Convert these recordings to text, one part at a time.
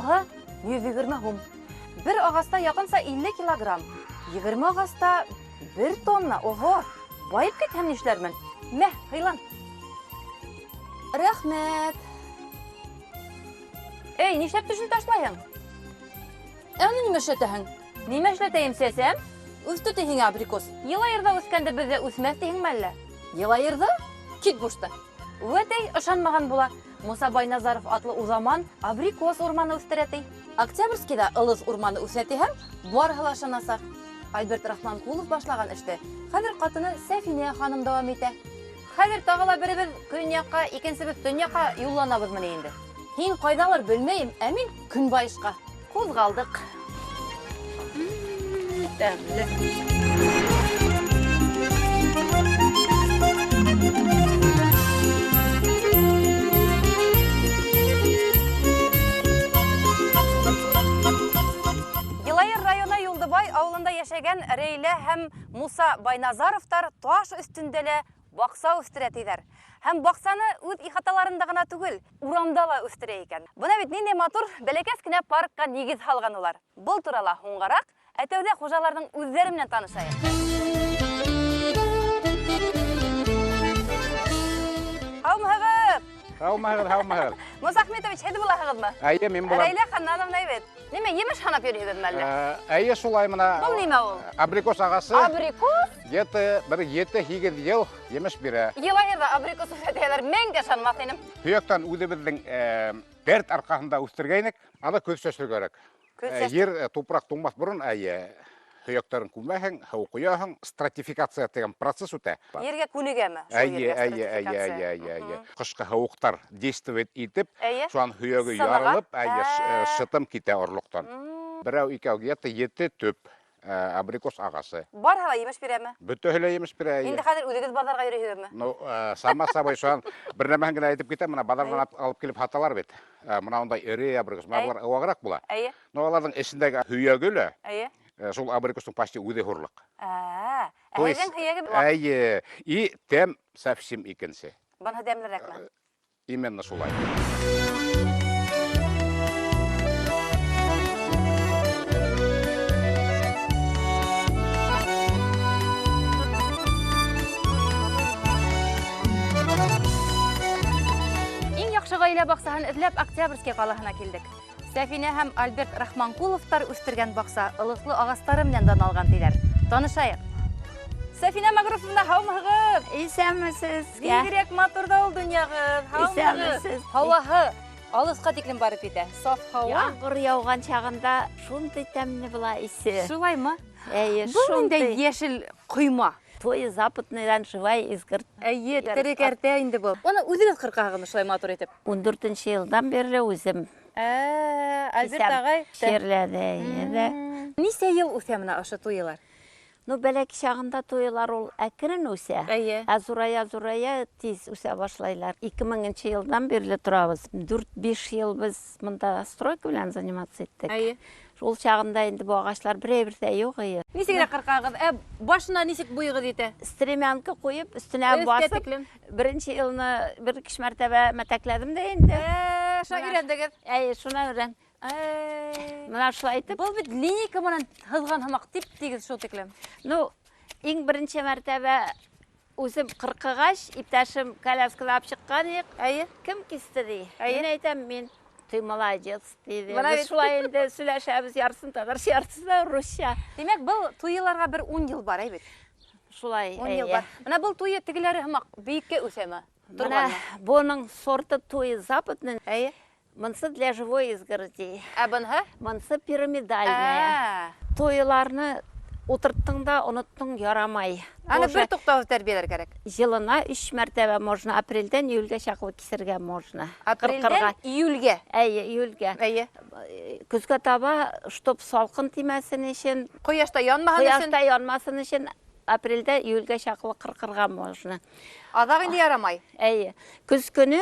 Оноһы 120 һум. Бер агаста якынса 50 килограмм. 20 агаста 1 тонна. Ого! Байып кетһәм нишләрмен? Мә, һыйлан. Рәхмәт. Эй, нишләп төшен ташлайың? Аны нимә эшләтәһең? Нимә эшләтәйем сәсәм? Үсте тиһең абрикос. Йылайырда үскәнде бездә үсмәс тиһеңме әллә? Йылайырда? Кит бушта. Үтәй ышанмаган була. Муса Байназаров атлы узаман абрикос урманы үстерә ти. Октябрьскийда ылыз урманы үсә тиһәм, барыһы ла ышанасак. Альберт Рахманкулов башлаган эште хәзер катыны Сәфинә ханым дәвам итә. Хәзер тагыла беребез көньякка, икенчебез төньякка юлланабызмы инде. Һин кайдалыр белмәйм, ә мин көнбайышка. Кузгалдык. Тәмле. Йылайыр районы Юлдыбай авылында яшәгән Рәйлә һәм Муса Байназаровтар таш өстендә бакса үстерә тиләр. Һәм баксаны үз ихаталарында гына түгел, урамда ла үстерә икән. Буна бит нинди матур, бәләкәс кенә паркка нигез һалган улар. Был турала һуңгарак әтәүдә хуҗаларның үзләре белән танышайык. Һаумыгыз. Муса Ахметович, һәде булаһыгызмы? Әйе, мин булам. Рәйлә ханымна бит. Нимә, емеш һанап йөрисезме әллә? Әйе, шулай мына. Бу нимә ул? Абрикос агасы. Абрикос? Бер 7-8 ел емеш бирә. Йылайырда абрикос үсәтәләр, мәңге ышанмас инем. Төяктан үзебезнең дәрт аркасында үстергәйнек, аны көз чәчергә кирәк. Ер тупрак туңмас бурын, әйе, төяктарын күмәһең, һау куяһың, стратификация дигән процесс үтә. Ергә күнегәме? Әйе. Кышкы һауыктар действует итеп, Әйе. шуан һөйәге ярылып, әйе, шытым китә орлыктан. Берәү икәү гәтә 7 төп абрикос агасы. Барһа емеш бирәме? Бөтәһе емеш бирә. Инде хәзер үзегез базарга йөрисезме? Ну, сама собой шуан бер нәмәһен генә әйтеп китәм, менә базардан алып килеп һаталар бит. Менә ондай ире абрикос, булар аваграк була. Әйе. Но аларның эчендәге һөйәге лә, Әйе. шул абрикосның почти үзе хурлык. То есть, әйе, и тәм совсем икенче. Бана дәмлерәкме? Именно шулай. Иң яхшы гаилә баксаһын эзләп Октябрьский калаһына килдек. Сәфинә һәм Альберт Рахманкуловтар үстергән бакса ылыслы агаслары белән дан алган диләр. Танышайык. Сәфинә Магруфовна, һаумыгыз? Исәнмесез? Бигрәк матур да ул дөньягыз. Исәнмесез? Һаваһы алыска тиклем барып китә. Саф һава. Яңгыр яуган чагында шундый тәмле була исе. Шулаймы? Әйе, Бу инде шундый. яшел койма. Той западныйдан живай изгырт. Әйе, тере кәртә инде бу. Аны үзегез кыркагыз шулай матур итеп. 14 елдан бері үзем Альберт агай. шерләде. Нисә ел үсә менә ашы туйлар? Ну, бәләк чагында тойлар ул әкрен үсә. Әйе. Зурая тиз үсә башлайлар. 2000 елдан берле торабыз. 4-5 ел без монда стройка белән заниматься иттек. Әйе. Шул чагында инде бу агачлар бер-бер дә юк ие. Нисегрәк кыркагыз? Башына нисек буйыгыз ите? Стремянка куеп, өстенә басып, беренче елны бер киш мәртәбә мәтәкләдем дә инде. Шагирәндәгез. Әйе, шуна өйрән. Менә шулай итеп. Бу бит линейка менән һызган һымак тип-тигез шул тиклем. Ну, иң беренче мәртәбә үзем кыркыгач, иптәшем коляскалап чыккан ик. Әйе. Кем кисте ди? Әйе. Мин әйтәм, мин ты молодец диде. Менә Без шулай инде сөйләшәбез, ярсын татарча, ярсын да русча. Димәк, бу туйларга бер 10 ел бар, әйбит. Шулай. 10 ел бар. Менә бу туйы тигеләре һымак биеккә үсәме? Менә буның сорты туй западный. Әйе. Монсы для живой изгороди. Бунһа? Монсы пирамидальная. Тойларны утырттың да оныттың ярамай. Аны бер туктау тәрбияләр кирәк. Жылына 3 мәртәбә можно, апрельдән июльгә чаклы кисергә можно. Апрельдән июльгә. Әйе, июльгә. Әйе. Көзгә таба, чтоб салкын тимәсен өчен, Кояшта янмаһын өчен. кояшта янмасын өчен, апрельдә июльгә чаклы кыркырга можно. Азак инде ярамай. Әйе. Көз көне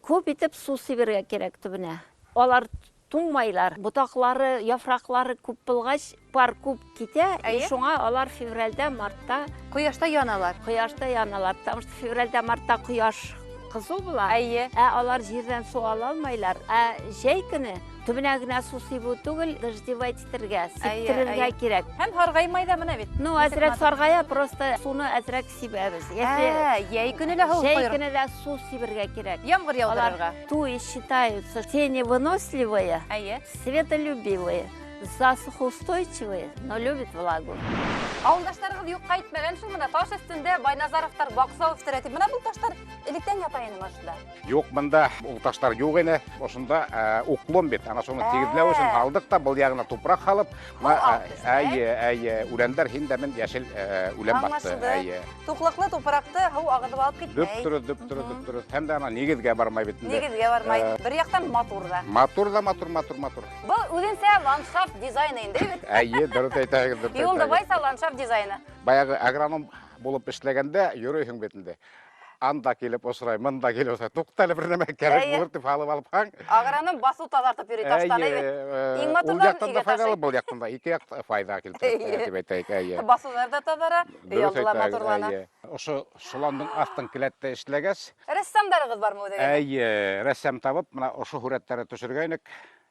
күп итеп су сибергә кирәк төбенә. Алар туңмайлар. Бутаклары, яфраклары күп булгач, пар күп китә. Шуңа алар февральдә, мартта Кояшта яналар. кояшта яналар. Потому что февральдә, мартта кояш кызу була. Әйе. Алар җирдән су ала алмайлар. Җәй көне Төбенә генә су сибу түгел, дождевать итәргә, сиптерергә кирәк. Һәм һаргаймай да менә бит. Ну, әзрәк саргая, просто суны әзрәк сибәбез. Яй көне лә һыу Җәй койыр. көне дә су сибергә кирәк. Ямгыр яудырырга. Туи считаются теневыносливые, Әйе. светолюбивые, засухоустойчивые, но любят влагу. Авылдашларыгыз юкка итмәгән шул менә таш өстендә Байназаровтар бакса үстерә. Менә бу таштар электән ятайны машында. Юк, мында ул таштар юк ине. Ошында уклон бит. Ана шуны тигезләү өчен алдык та, был ягына тупрак халып, үләндәр һиндә мен яшел үлән басты. Туклыклы тупракты һыу агызып алып китмәй. Дөп-төрү. Һәм дә ана нигезгә бармай бит. Нигезгә бармай. Бер яктан матур да. Матур. Бу үзенчә ландшафт дизайны инде бит. Дөрес әйтәгез. Юлда байса ландшафт дизайны. Баягы агроном булып эшләгәндә йөрөйһең битендә. Анда килеп осрай, мында килеп осрай. Туктале бер нәмә кирәк булыр дип алып хаң. Агроном басу тазартып йөри таштан бит. Иң матурдан игә файдалы бул яктында. Ике як файда килтерә дип әйтәйек. Басулар да тазара, ялдыла матурлана. Ошо шуландың астын келәттә эшләгәс, Рәссамдарыгыз бармы дигән? рәссам табып, менә ошо хүрәттәрне төшергәнек.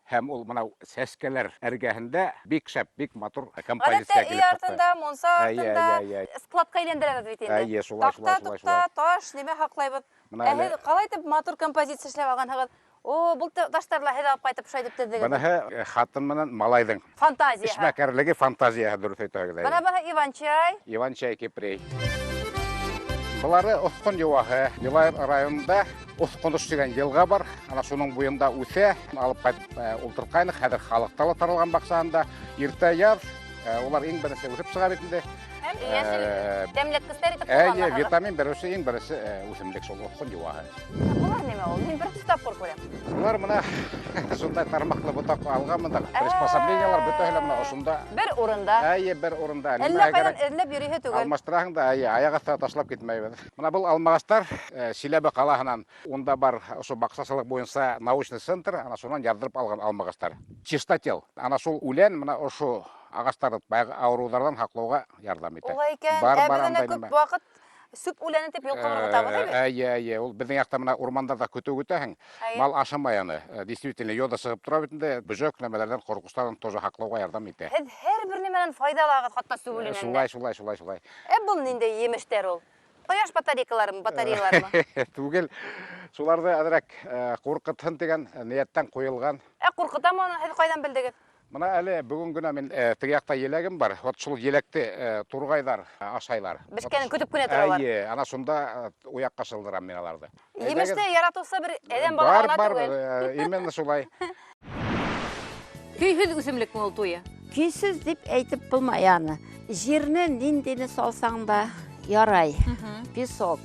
Һәм ул менә сәскәләр эргәһендә бик шәп, бик матур композиция Гадәттә үй артында, монса артында складка әйләндерәбез бит инде. Такта, таш, нимә хаклайбыз. Һез калай итеп матур композиция эшләп алгансыз? Бул таштарла һез алып кайтып шайтып тезегез. Менә хатын менән малайдың Фантазия. эшмәкәрлеге, фантазия дөрес әйтәгез. Менә Иван-чай. Иван-чай кипрей. Булары Оскон юаһы, Елай районында Осконыш дигән елга бар. Ана шуның буенда үсә, алып кайтып ултыркайны, хәзер халыкта ла таралган баксагында иртә яр, улар иң беренче үсеп чыга бит инде. Һәм яшел тәмлеклестәр итеп кулланалар. Витамин беренче, иң беренче үсемлек шул Оскон юаһы. Булар нимә ул? Мин бер тапкыр күрәм. Улар менә шундай тармаклы ботак алганмында, приспособлениялар бөтәһе менә ошонда. Бер урында. Бер урында. Әллә кайдан эзләп йөрүе түгел. Алмаштыраһың да, аяк астына ташлап китмәйбез. Менә бул алмагастар Силәбе калаһынан, унда бар ошо баксачылык буенча научный центр, ана шуннан ярдырып алган алмагастар. Чистотел. Ана шул үлән менә ошо агастарды баягы авырулардан хаклауга ярдәм итә. Улай икән, әбидән күп вакыт сүп үләне дип йолкынырга табыз. Ул безнең якта менә урмандарда көтү үтәһең. Мал ашамай аны. Действительно йода чыгып тора бит инде. Бөҗәк нәмәләрдән коркуштан тоже хаклауга ярдәм итә. Һез һәрбер нәмәдән файдалагыз, хатта сүп үләннән. Шулай. Бул нинди емештер ул? Кояш батареялармы? Түгел. Шуларды әзрәк куркытһын дигән нияттән куелган. Куркытамы аны һез кайдан белдегез? Менә әле бүген генә мин теге якта еләгем бар. Вот шул електе тургайлар, ашайлар. Бешкәнен көтүп кенә торалар. Ана шунда уякка шылдырам мин аларды. Емеште яратусы бер әдәм балаларына түгел. Бар, именно шулай. Көйһез үсемлекме ул туе? Көйсез дип әйтеп булмай аны. Җирне ниндене салсаң да ярай. Песок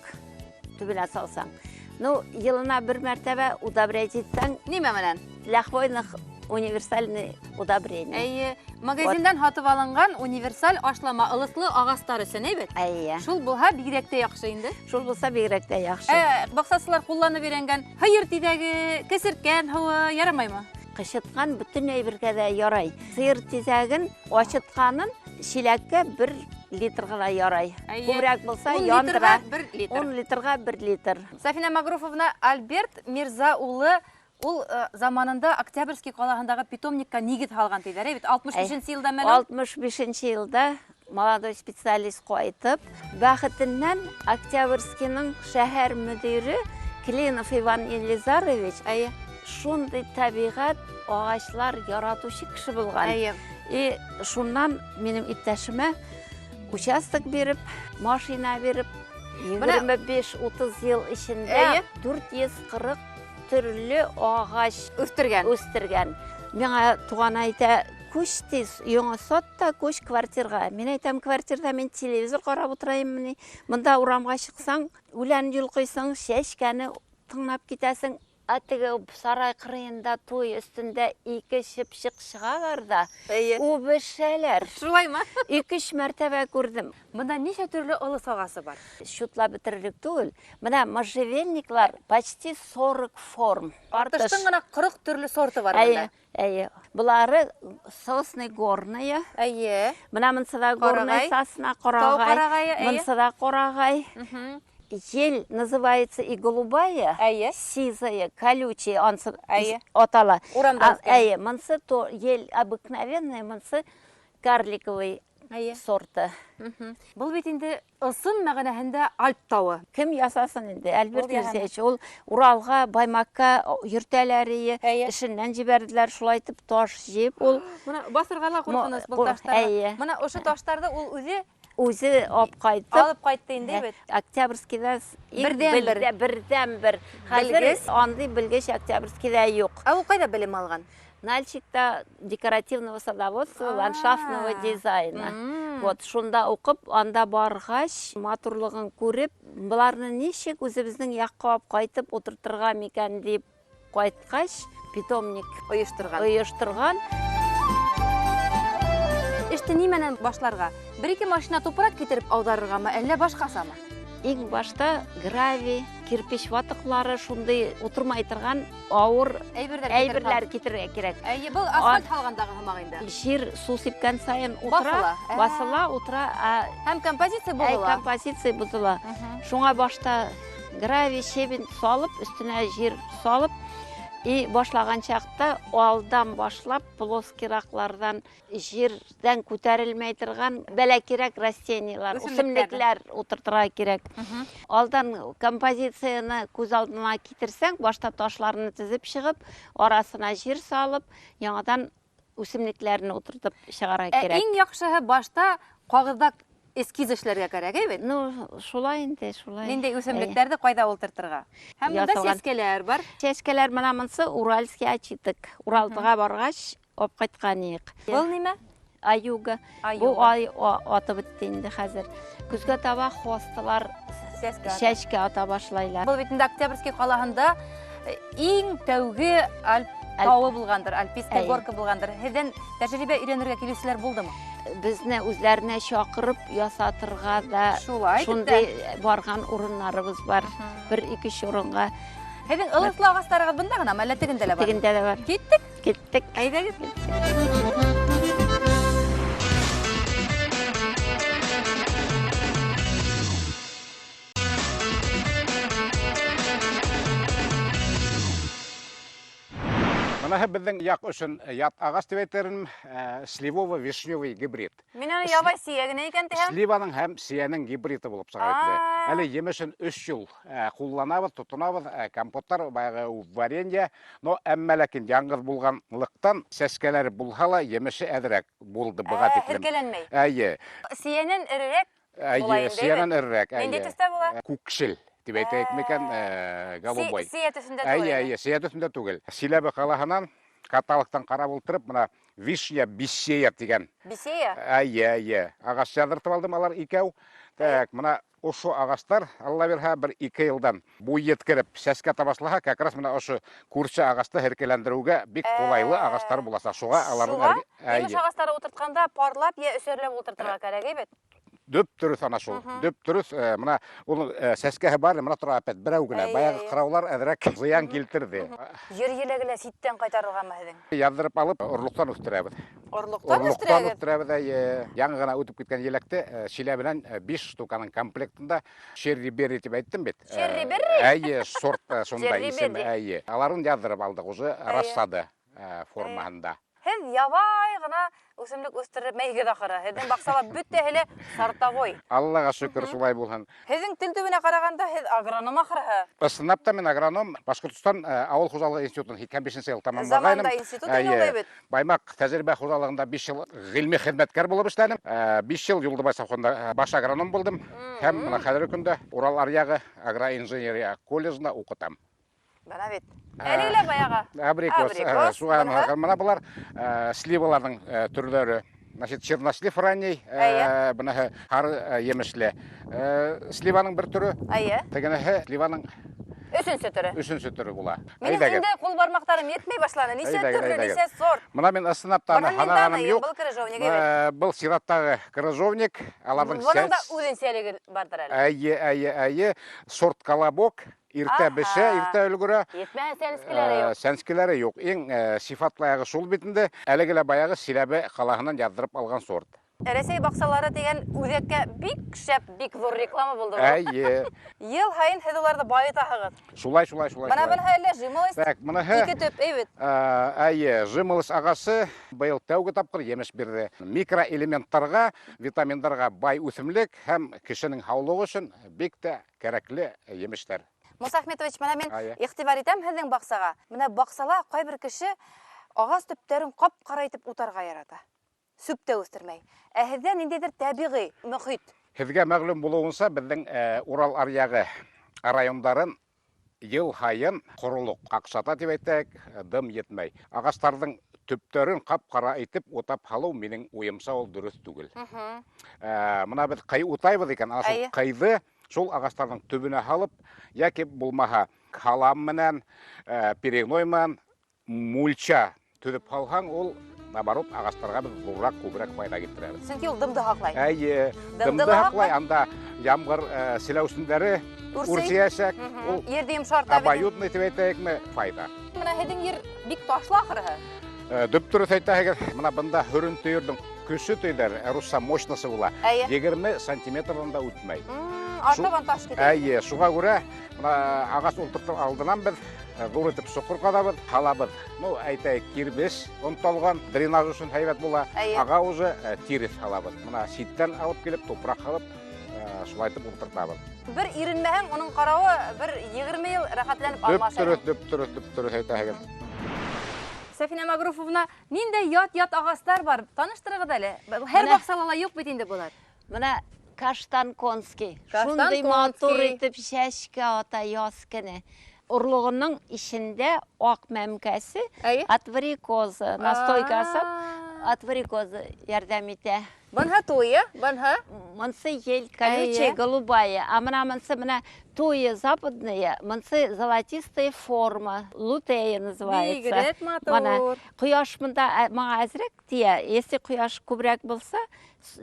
төбенә салсаң. Ну, елына бер мәртәбә удобрять итсәң, Нимә менән? лахвойных универсальный удобрение. Магазиндан һатып алынган универсаль ашлама ылыслы агастар өчен әйбәт. Шул булһа бигрәк тә яхшы инде. Шул булса бигрәк тә яхшы. Баксасылар кулланып өйрәнгән һыйыр тизәге, кесерткән һавы ярамаймы? Кычыткан бөтен әйбергә дә ярай. Сыйыр тизәген ачытканын шиләккә 1 литрга да ярай. Күбрәк булса яндыра. 10 литрга 1 литр. Сафина Магруфовна, Альберт Мирза улы ул заманында Октябрьский калаһындагы питомникка нигез салган диләр. Бит 65-нче елда мәлум. 65-нче елда молодой специалист кайтып, бәхетеннән Октябрьскийның шәһәр мөдире Клинов Иван Елизарович шундый табигать агачлар яратучы кеше булган. Шуннан минем иптәшемә участок биреп, машина биреп, 25-30 ел ичендә 440 төрле агач үстергән. Миңа туган әйтә, күч тиз, яңа сатта күч квартирага. Мин әйтәм, квартирада мин телевизор карап утыраймын. Монда урамга чыксаң, үлән йолкыйсың, чәчкәне тыңлап китәсең. Атыгы сарай кырыенда туй өстендә 2 чыпчык чыгалар да. Үбешәләр. Шулаймы? 2-3 мәртәбә күрдем. Монда ничә төрле ылы сагасы бар? Шутлап бетерлек түгел. Менә можжевельниклар почти 40 форм. Артыштың гына 40 төрле сорты бар монда. Булары сосны горная. Менә монсыда горная сосна, карагай. Монсыда карагай. Ел называется и голубая, Әйе. сизая, колючая, ансы Әйе. отала. Урамда өскен. Әйе, мынсы то ел обыкновенная, мынсы карликовый Әйе. сорты. Бұл бит инде ысын мәгънәһендә Альп тауы. Кем ясасын инде? Альберт Ул яһаны. Юзефович, ул Уралга, Баймакка йөртәләре, Әйе. эшеннән җибәрделәр, шулай итеп таш җыеп, ул Мына басырга ла куркыныс Мо- бұл таштарга. әйе. Мына ошо таштарды ул үзе үзе алып кайтып, алып кайтты инде бит. Октябрьскийда Бердән-бер. бердән-бер. Хәзер Белгес. андый белгеч Октябрьскийда юк. Ә ул кайда белем алган? Нальчикта декоративного садоводства, ландшафтного дизайна. Вот, шунда укып, анда баргач, матурлыгын күреп, буларны ничек үзебезнең якка алып кайтып утыртырга микән дип кайткач, питомник Оештырган. оештырган. Эште нимәнән башларга? Бер-ике машина тупрак китереп аударыргамы, әллә башкасамы? Иң башта гравий, кирпич ватыклары, шундый утырмай торган авыр әйберләр китерергә кирәк. Әйе, бұл асфальт һалгандагы һымак инде. Җир су сипкән сайын Басыла. утыра, басыла, утыра, Һәм композиция әй була. композиция бозыла. Шуңа башта гравий, щебень салып, өстенә җир салып, и башлаган чакта алдан башлап плоскираклардан җирдән күтәрелмәй торган бәләкирәк растениялар, үсемлекләр утыртырга кирәк. Алдан композицияны күз алдына китерсәң, башта ташларны тезеп чыгып, арасына җир салып, яңадан үсемлекләрне утыртып чыгарга кирәк. Иң яхшыһы башта кагыздак эскиз эшләргә кирәк, әйбет. Ну, шулай инде, шулай. Нинди үсемлекләрде кайда ултыртырга? Һәм монда Ясалган. сәскәләр бар. Чәчкәләр менә монсы уральский очиток. Уралтыга баргач, алып кайткан идек. Был нимә? Аюга. Аюга. Бу ай аты бетте инде хәзер. Күзгә таба хвостылар Сәскә. чәчкә ата башлайлар. Бұл бит инде Октябрьский калаһында иң тәүге Альп тауы булгандыр, Альпийская Әйе. горка булгандыр. Һездән тәҗрибә өйрәнергә килүчеләр булдымы? Безне үзләренә чакырып ясатырга да Шулай. шундый барган урыннарыбыз бар. Бер-ике урынга Һездән ылыслы агастарыгыз бында гынамы, әллә тегендә лә бар? тегендә дә бар. Киттек. Киттек. Әйдәгез. Мына безнең як өчен ят агач дип әйтерем, сливово-вишневый гибрид. Мин аны ябай сөягенә икән тиһәм. Сливаның һәм сиянең гибриды булып чыга инде. Әле емешен 3 ел кулланабыз, тотынабыз, компоттар, баягы варенье, но әмма ләкин яңгыз булганлыктан сәскәләр булһа ла емеше әҙерәк булды быга тиклем. Һеркәләнмәй. Әйе. Сиянән эрерәк була Әйе, инде. сиянән эррәк. Нинди төстә була? Күкшел дип әйтәйек микән, голубой. Сия төсендә Әйе, сия төсендә түгел. Силәбе калаһынан каталыктан карап ултырып, мына вишня бисея дигән. Бисея. Әйе. Агач ядыртып алдым алар икәү. Так, мына ошо агачлар, Алла бирһә, 1-2 елдан буй еткереп сәскә табашлаһа, как раз мына ошо күрше агачты һеркеләндерүгә бик кулайлы агачлар буласа. Шуга аларның Емеш агастары утыртканда парлап я өсөрләп утыртырга кирәк, әйбет. дөп дөрес ана шул. Дөп дөрес, мына ул сәскәһе бар, мына тора апет берәү генә. Баягы кыраулар әҙерәк зыян килтерде. Җир еләгелә ситтән кайтарыргамы һеҙҙең? Яҙдырып алып, орлыҡтан үҫтерәбеҙ. Орлыҡтан Орлыҡтан үҫтерәгеҙ? үҫтерәбеҙ. Яңы ғына үтеп киткән еләкте Шилә белән 5 штуканың комплектында Шерри Берри тип әйттем бит. Шерри Берри? Әйе, сорт шундай Шерри исем. Берри. Әйе. Аларын яҙдырып алдык уже рассады формаһында. Һеҙ ябай ғына үсемлек үстереп мәйгеҙ ахыры. Һеҙҙең баҡсала бөтәһе сартовой. Аллаға шөкөр шулай булһын. Һеҙҙең тел төбөнә ҡарағанда һеҙ агроном ахырыһы. Ысынлап мен агроном, Башҡортостан ауыл хужалығы институтын 85-нче йыл тамамлағайным. Заманда институт уйнаулай бит. Баймаҡ тәжрибә хужалығында 5 йыл ғилми хеҙмәткәр булып эшләнем. 5 йыл Юлдыбай совхозында баш агроном булдым. Һәм мына хәҙерге көндә Урал аръяғы агроинженерия колледжында уҡытам. Бана бит. Әлегелә баяға. Абрикос. Абрикос. Шуға мына булар сливаларның төрләре. Значит, чернослив ранний, бұны һары емешле. Сливаның бір түрі, Әйе. тегенеһе сливаның Өсөнсө түрі. үшінші түрі була. Минең инде ҡул бармаҡтарым етмәй башланы. Нисә төрлө, нисә сорт. Мына мен ысынлап та һанағаным юҡ. Был крыжовник әйбет. Был сираттағы крыжовник. Бұның да үҙенсәлеге бардыр әле. Әйе. Сорт колобок. Иртә бешә, иртә өлгөрә. Етмәһә сәнскеләре юҡ. Сәнскеләре юҡ. Иң сифатлы аяғы шул битендә. Әлеге лә баяғы Силәбе ҡалаһынан яҙҙырып алған сорт. Рәсей баксалары дигән үзәккә бик шәп, бик зур реклама булды. Әйе. Ел һайын һез уларны байытаһыгыз. Шулай. Менә бер әллә җимылыс. Так, моныһы Ике төп, әйбет. әйе, жимылыс ағасы быел тәүге тапкыр емеш бирде. Микроэлементтарга, витаминдарга бай үсемлек һәм кешенең һаулыгы өчен бик тә кәрәкле емештәр. Муса Ахметович, менә мин Ая. игътибар итәм һезнең баксага. Менә баксала кайбер кеше агас төптәрен кап-кара итеп утарга ярата. Сүптә үстермәй. Ә һездә ниндидер табигый мөхит. Һезгә мәгълүм булуынса, безнең Урал аръягы райондарын ел һайын корылык акчата дип әйтәк, дым етмәй. Агастарның төптәрен кап-кара итеп утап халу минең уемса ул дөрес түгел. Мына без кай утайбыз икән, ана шул кайды шул агастарның төбенә халып, яки булмаһа халам менән, перегной менән мульча төзеп халһаң, ул наоборот агастарга без зуррак, күбрәк файда китерәбез. Чөнки ул дымды хаклай. Әйе, дымды хаклай, анда ямгыр силәүсендәре үрсәясәк, ул Ерде йомшарта. обоюдный дип әйтәкме файда. Менә һезнең ер бик ташлы ахыры. Дөптүр әйтәгез, мына бында хөрүн төйөрдең көсе төйдәр, русса мощнысы була. 20 сантиметрдан да үтмәй. Артабан таш китә. Әйе, шуга күрә мына агас ултыртып алдынан без зур итеп соқыр кадабыз, халабыз. Ну, әйтәйек, кирбеш онталган, дренаж өчен һәйбәт була. Ага уже тирес халабыз. Мына ситтән алып килеп, топрак алып, шулай итеп ултыртабыз. Бер иренмәһәң, уның каравы бер 20 ел рәхәтләнеп алмаша. Дөптүр әйтәгез. Сафина Магруфовна, ниндәй ят агастар бар? Таныштырыгыз әле. Һәр баксалала юк бит инде булар. Менә каштан конский. Каштан Шундый матур конский. итеп чәчкә ата яз көне. Урлыгының ішінде ак мәмкәсе, атварикозы, настойкасы, атварикозы ярдәм итә. Бынһа туйы, бынһа. Монсы ел колючая, голубая, а монсы менә туйы западная, монсы золотистая форма, лутея называется. Бигрәк матур. Кояш монда маңа әзрәк тия, если кояш күбрәк булса,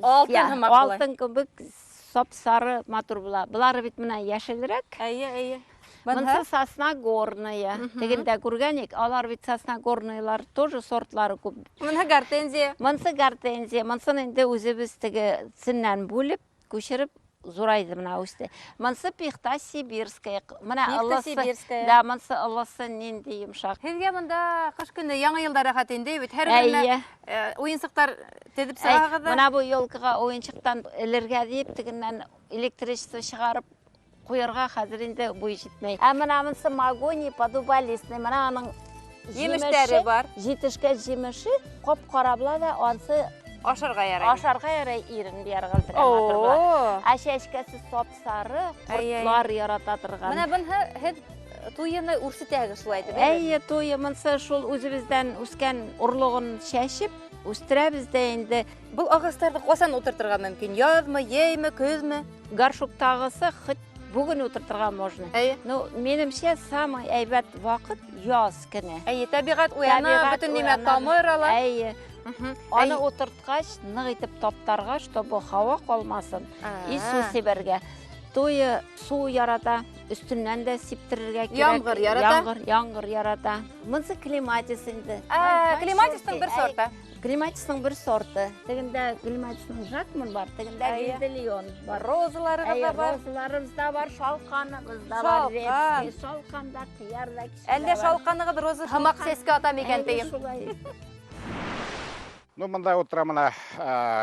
Алтын һымак була. алтын кебек сап-сары матур була. Булары бит менә яшелрәк. Әйе. Монсы сосногорная. Дегендә күргәник, алар бит сосногорныйлар тоже сортлары күп. Менә гортензия. Монсы гортензия, монсын инде үзебез теге синнән бүлеп, күчереп зурайды менә үсте. Монсы пихта сибирская. Менә ылысы. Да, монсы ылысы нинди йомшак. Һезгә монда кыш көне яңа елда рәхәт инде бит. Һәр берне уенсыктар тезеп сыгагыз. Менә бу елкыга уенчыктан элергә дип тегеннән электричество чыгарып куярга хәзер инде бу җитмәй. Ә менә монсы магоний подубалистный, менә аның Җимештәре бар. Җитешкә җимеше, кап-кара була да, ансы Ашарга ярый. ашарга ярый ирен бияргылдыр. Ә чәчкәсе сап-сары, кортлар ярата торган. Менә бынһа һез туйыны үрсетәгез шулай итеп. Әйе, туйы монсы шул үзебездән үскән урлыгын чәчеп, үстерәбез дә инде. Бу агастарды касан утыртырга мөмкин? Язмы, йәйме, көзме? Горшоктагысы хит бүген утыртырга можно. Ну, минемчә, самый әйбәт вакыт яз көне. Әйе, табигать уяна, бөтен нимә тамыр ала. Әйе. Аны утырткач, нык итеп таптарга, чтобы һава калмасын. И су сибәргә. Туйы су ярата, өстеннән дә сиптерергә кирәк. Яңгыр ярата. Монсы клематис инде. Клематистың бер сорты. Клематисның бер сорты. Тегендә клематисның жакмын бар, тегендә гильдельон бар. Розаларыбыз да бар. Розаларыбыз да бар, шалканыбыз да бар. Шалканда кыяр да кичә. Әллә шалканыгыз роза һымак сескә атам икән тегем. Ну, монда утыра мына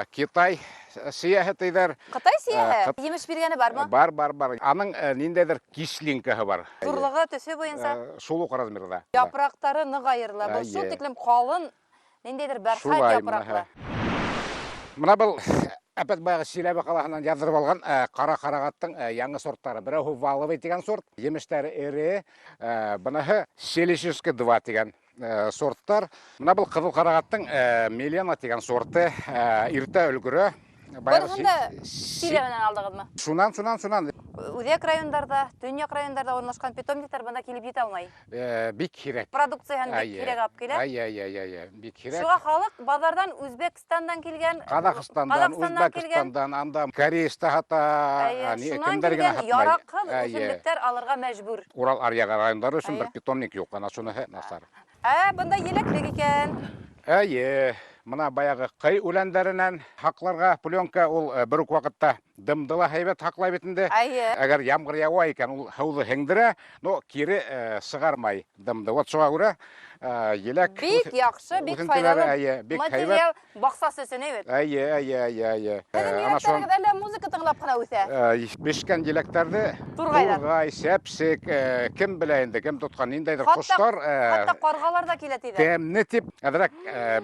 Китай сияхәтейдәр. Кытай сияхәт. Емеш биргәне бармы? Бар. Аның ниндәйдер кишлинкаһы бар. Зурлыгы төсе буенча. Шул ук размерда. Япрактары нык аерыла. Бу шул тиклем калын, ниндәйдер бәрхәт япраклы. Мына бул әпәт баягы Силәбе калаһыннан яздырып алган кара карагаттың яңа сорттары. Берәү валовый дигән сорт, емештәре эре, буныһы Селищевский 2 дигән сорттар. Мына бул кызыл карагаттың Милена дигән сорты, иртә өлгөрә. Бұрғында Силәбенән алдығызмы? Шунан. Үзәк райондарда, төньяк райондарда орнашкан питомниктар бында килеп җитә алмай. Бик кирәк. Продукцияны бик кирәк алып килә. Әйе, бик кирәк. Шуңа халык базардан Үзбекстандан килгән, Казакстандан, Үзбекстандан, анда Кореяда хата, кемдер генә яракын үсемлектәр алырга мәҗбүр. Урал аръягы райондары өчен бер питомник юк, ана шуны насар. Бында елеклек икән. Әйе, Мына баяғы қай үләндерінен хақларға пленка ол бір үк вақытта дымдыла хайбет хақлай бетінде. Әгер ямғыр яуа екен, ол хауды хеңдірі, но кері шығармай дымды. Вот соға көрі елек... Бик яқшы, бик файдалы материал бақсасы өсін, evet. Әдін електеріңіз әлі музыка тыңлап қана өсе? Бешкен електерді Турғай, сәпсік, кім біләйінді, кім тұтқан, ендейдір құштар... Қатта қарғалар да келетейді. Тәмні тип, әдірек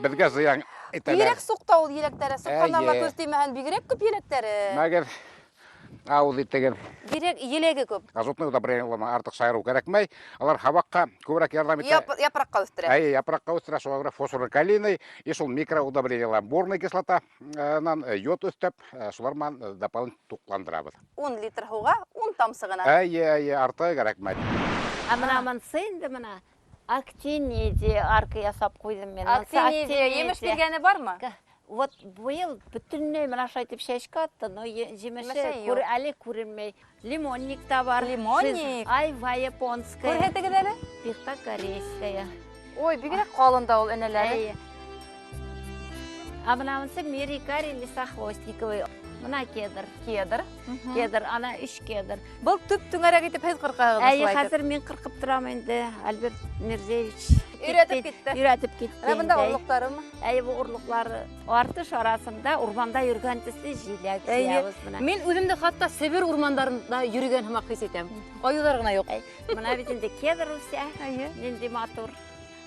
бізге зиян етелер. Бигерек суқта ол електері, суққандарла көстеймәген бигерек көп електері. Мәгер ауыз еттеген. Бирек елегі көп. Азотный удобренияларны артық сайыру керекмей. Алар хабаққа көбірек ярдам ете. Япыраққа өстірі. Япыраққа өстірі, соға фосфоры калийный, и сол микроудобрениялар борный кислотанан йод өстіп, соларман дополнительно туқландырабыз. 10 литр хуға, 10 тамсығына. Арты керекмей. Амын сыйынды мына. Актинеде арка ясап қойдым мен. Актинеде емеш бергені бар ма? Вот быйыл бүтүннөй мына шайтып шешке атты, но жемеше әлі көрінмей. Лимонник та бар. Лимонник? Айва японская. Көрхетігі дәрі? Пихта корейская. Ой, бигерек қалында ол өнелері. А мынамысы мерикарий лесохвостниковый. Мына кедр. Кедр? Кедр, ана 3 кедр. Бұл түп түңәрек етіп hez қырқағығы Әйе, қазір мен қырқып тұрам енді, Альберт Мерзевич. Үйретіп кетті. Үйретіп кетті. Бұнда ұрлықтары ма? Әйе, бұл ұрлықлары артыш арасында урманда жүрген тісті жилек сиябыз бұна. Мен өзімді қатта Сібір урмандарында жүрген хымақ есетем. Ойыларғына жоқ. Мына бетінде кедр өсе, ненде матур.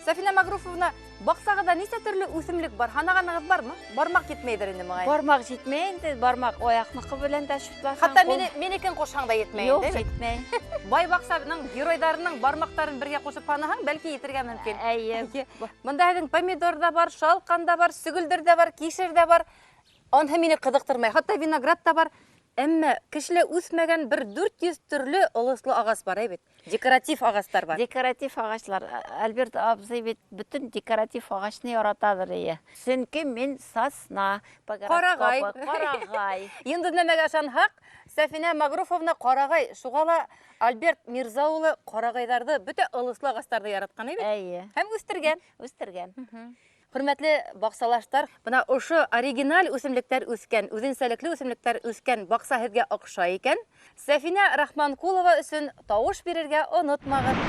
Сафина Магруфовна, бақсағыда несе түрлі өсімлік бар? Ханағаныңыз бар ма? Бармақ кетмейдір енді мағай. Бармақ жетмейінді, бармақ ояқнықы білен де шүтласан. Хатта менекен қошаңда етмейінді? Жоқ, жетмей. Бай бақсаның геройдарының бармақтарын бірге қосып панахаң, бәлкі етірге мүмкін. Әйе. Мұнда әдің помидор да бар, шалқан да бар, сүгілдір де бар, кешір де бар. Он мені қыдықтырмай. Хатта виноград да бар. Әмі кішілі өсмәген бір 400 түрлі ұлыслы ағас бар, әйбет. Декоратив ағастар бар. Декоратив ағашлар. Альберт абзай бет бүтін декоратив ағашны яратадыр ие. Сөнке мен сасна, қарағай. Енді нәмәге ашан хақ, Сафина Магруфовна қарағай. Шуғала Альберт Мирзаулы қарағайдарды бүті ұлыслы ағастарды яратқан, әйбет. Әйе. Һәм өстірген. Өстірген. Hürmetli бақсалаштар, бұна ұшы оригинал өсімліктер өскен, өзінсәліклі өсімліктер өскен бақса һеҙгә оҡша екен. Сәфина Рахманқулова өсөн тауыш бирергә онотмағыҙ.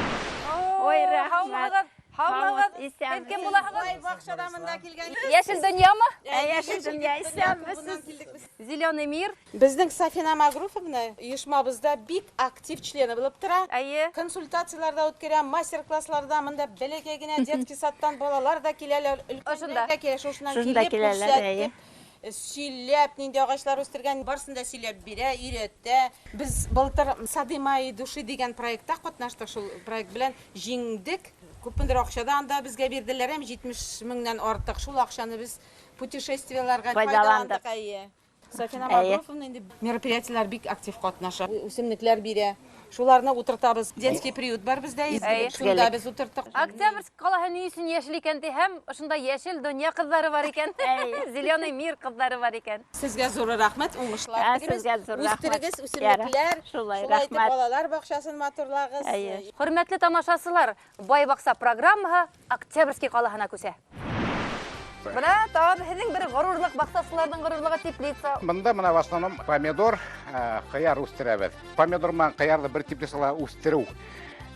Ой, рәхмәт. Һаумығыҙ. Исәм. Кем булаһығыҙ? Бақшада мында келген. Йәшел донъямы? Яшел дөнья исәммесез. Зеленый мир. Біздің Сафина Магруфовна үйішмабызда бик актив члені болып тұра. Әйе. Консультацияларда өткерем, мастер-классларда мында бәлегегіне детский саттан балалар да келелер, үлкендер да келеш, ошынан келеп көрсәтіп, сөйлеп, нинде ағашлар өстірген, барсында сөйлеп бире, үйретті. Біз былтыр «Сады моей души» деген проектта қатнаштық, шул проект білән жеңдік. Көпіндір ақшада анда бізге берділер, 70 мыңнан артық. Шул ақшаны біз путешествияларға пайдаландық. Сафина Магруфовна енді мероприятиялар бик актив қатнаша. Өсімліклер бире. Шуларны утыртабыз. Детский приют бар бізде. Шунда біз утырттық. Октябрьск қалаһын үйсін яшел екен де, һәм ошында яшел дөнья кызлары бар екен. Зеленый мир кызлары бар екен. Сезгә зур рәхмәт, уңышлар телибез. Сезгә зур рәхмәт. Үстерегез үсемлекләр. Шулай, Шулай итеп рәхмәт. балалар бакчасын матурлагыз. Хөрмәтле тамашасылар, бай бакса программаһы Октябрьский қалаһына күсә. Бына тағы һеҙҙең бер ғорурлыҡ, баҡсасыларҙың ғорурлығы теплица. Мында мына в основном помидор, қияр үстерәбеҙ. Помидор менән ҡыярҙы бер теплицала үстереү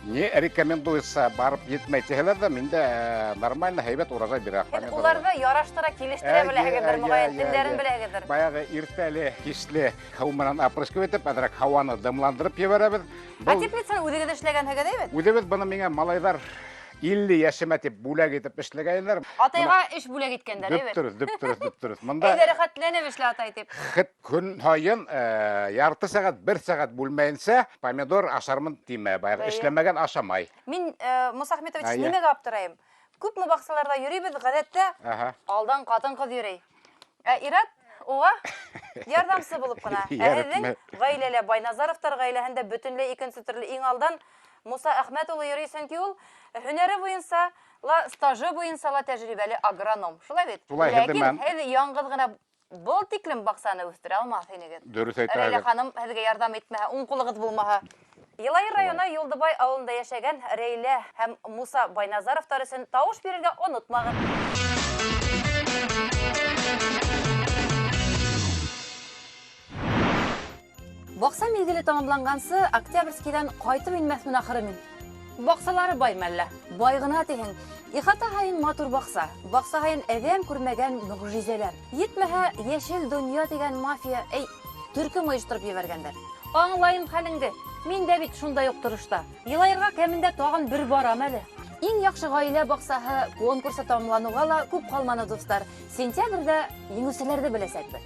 не рекомендуется барып етмәй тиһәләр ҙә, миндә нормально һәйбәт ураза бирә. Уларҙы яраштыра, килештерә беләһегеҙҙер, моғайын телдәрен беләһегеҙҙер. Баяғы иртәле, кисле һыу менән опрыскивать итеп, әҙерәк һауаны дымландырып ебәрәбеҙ. Теплицаны үҙегеҙ эшләгәнһегеҙ, әйбәт? Үҙебеҙ быны миңә малайҙар 50 яшемә тип бүләк итеп эшләгәйнеләр. Атайға эш бүләк иткәндәр, әйбәт? Дөп-дөрөҫ. Мында Әйҙә рәхәтләнеп эшлә атай тип. көн һайын ярты сәғәт, 1 сәғәт бүлмәйенсә помидор ашармын тимә. Баяғы эшләмәгән ашамай. Мин, Муса Ахметович, нимәгә аптырайым? Күпме баҡсаларда йөрөйбеҙ, ғәҙәттә алдан ҡатын-ҡыҙ йөрөй. Ират, уға ярҙамсы булып ҡына. Һеҙҙең ғаиләлә, Байназаровтар ғаиләһендә бөтөнләй икенсе төрлө иң алдан Муса Әхмәт улы йөрөй, сөнки ул һөнәре буйынса, стажы буйынса ла тәжрибәле агроном. Шулай бит. Ләкин һеҙ яңғыҙ ғына был тиклем баҡсаны үҫтерә алмаҫ инегеҙ. Дөрөҫ әйтәһегеҙ. Рәйлә ханым һеҙгә ярҙам итмәһә, уң ҡулығыҙ булмаһа. Йылайыр районы Юлдыбай ауылында йәшәгән Рәйлә һәм Муса Байназаровтар өсөн тауыш бирергә онотмағыҙ. Бақса мезгілі тамамланғансы, Октябрьскийдан қайтып инмәсмін ақыры мин. Бақсалары бай мәллә, байгына тиһең. Ихата һайын матур бақса, бақса һайын әҙәм күрмәгән мөғжизәләр. Етмәһә, яшел дөнья дигән мафия, төркем ойыштырып ебәргәндәр. Аңлайым хәлеңде. Мин дә бит шундай ук торышта. Елайырга кәмендә тагын бер барам әле. Иң яхшы гаилә бақсаһы конкурсы тамамлануга ла күп калманы, достар. Сентябрьдә еңүселәрне беләсәкбез.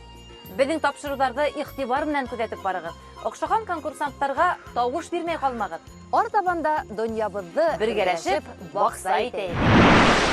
Безнең тапшыруларны игътибар белән күзәтеп барыгыз. Охшаган конкурсантларга тавыш бирмәй калмагыз. Артабанда дөньябызны бергәләшеп бакса итәйек.